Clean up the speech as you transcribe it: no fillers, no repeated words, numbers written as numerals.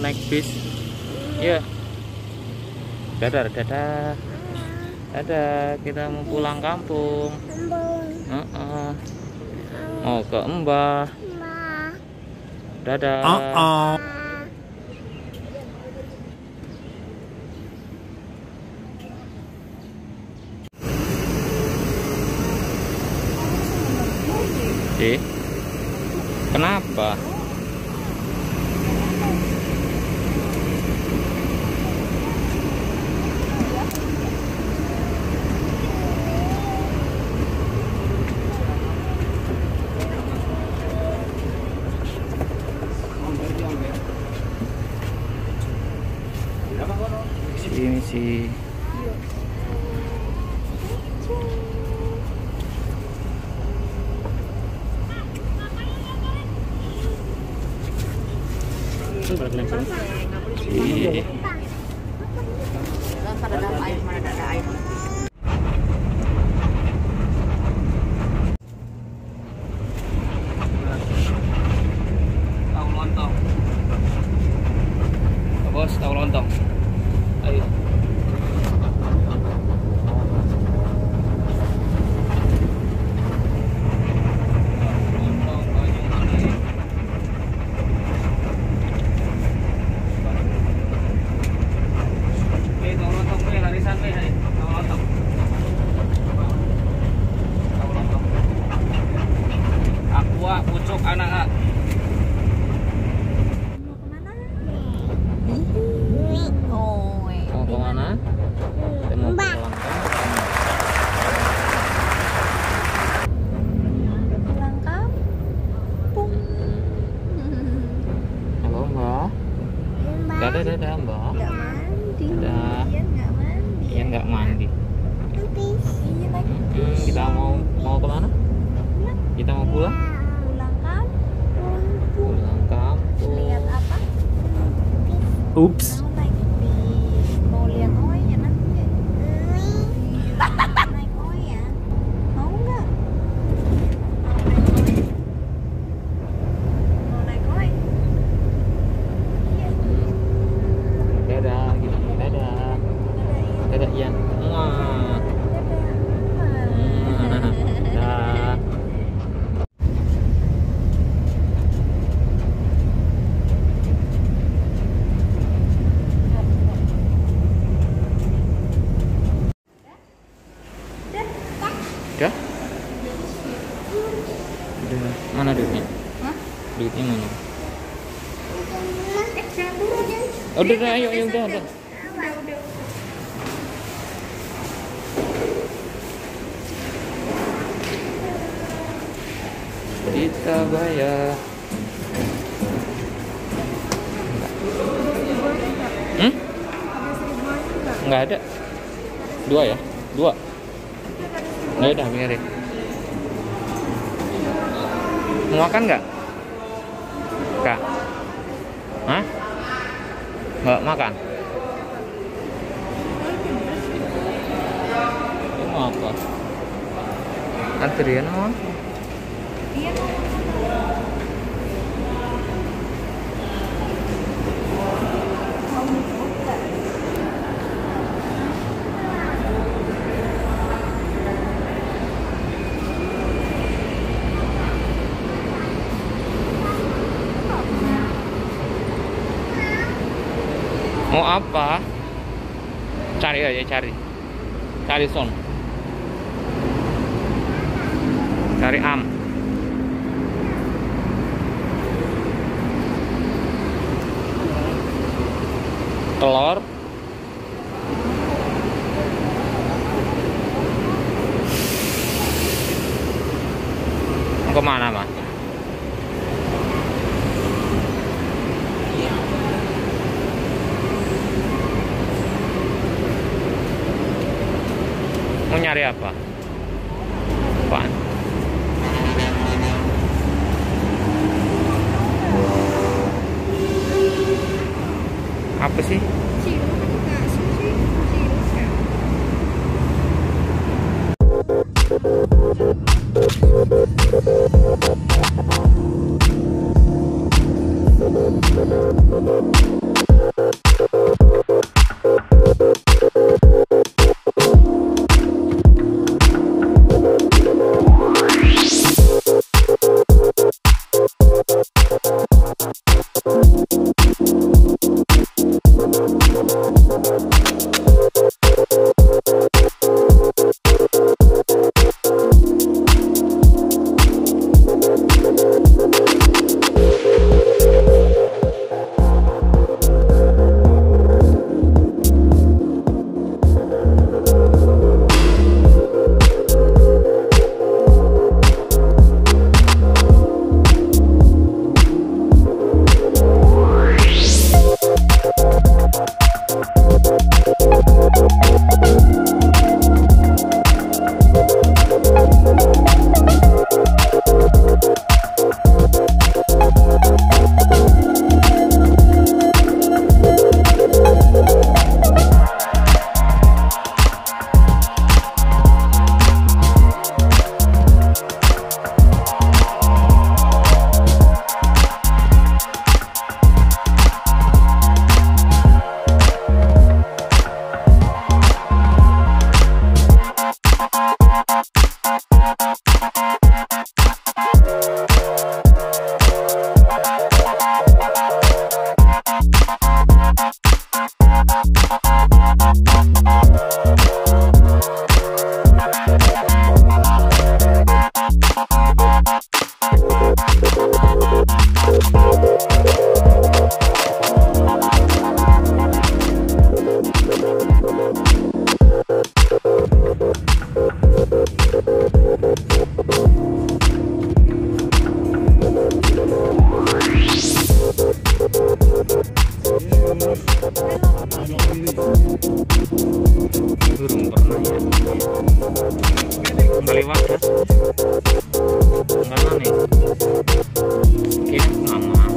naik bis. Ya. Dadah, dadah. Dadah, kita mau pulang kampung. Mau ke Mbah. Dadah. Kenapa? Sini sih. Pada dalam air, mana ada air. Tahu lontong. Bos, tahu lontong. Ayo. Pucuk anak. Mau kemana? Kita mau pulang kampung. Halo Mbak. Dadah Mbak. Nggak mandi. Dadah. Iya nggak mandi. Iya, Kita mau kemana? Kita mau pulang? Pulang kampung. Lihat apa? Ups. Mau naik bis. Mau lihat Oi ya nanti. Naik Oi ya. Mau nggak? Mau naik Oi? Iya. Dadah, gitu. Dadah. Dadah Ian. Muah. Dah. Udah? Udah. Mana duitnya? Hah? Duitnya mana? Jangan dulu aja. Oh, udah, ayo, udah. Udah. Kita bayar. Enggak ada. 2 ya? 2. Nggak udah biarin. Mau makan nggak? Kak? Hah? Nggak makan? Ini mau apa? Antrian mau? Mau apa? Cari aja, cari son. Cari am. Telur. Mau kemana, Mas? Mau nyari apa? Apaan? Apa sih? Cium. Belum pernah ya. Kembali wadah. Enggak nih. Kira nggak mau.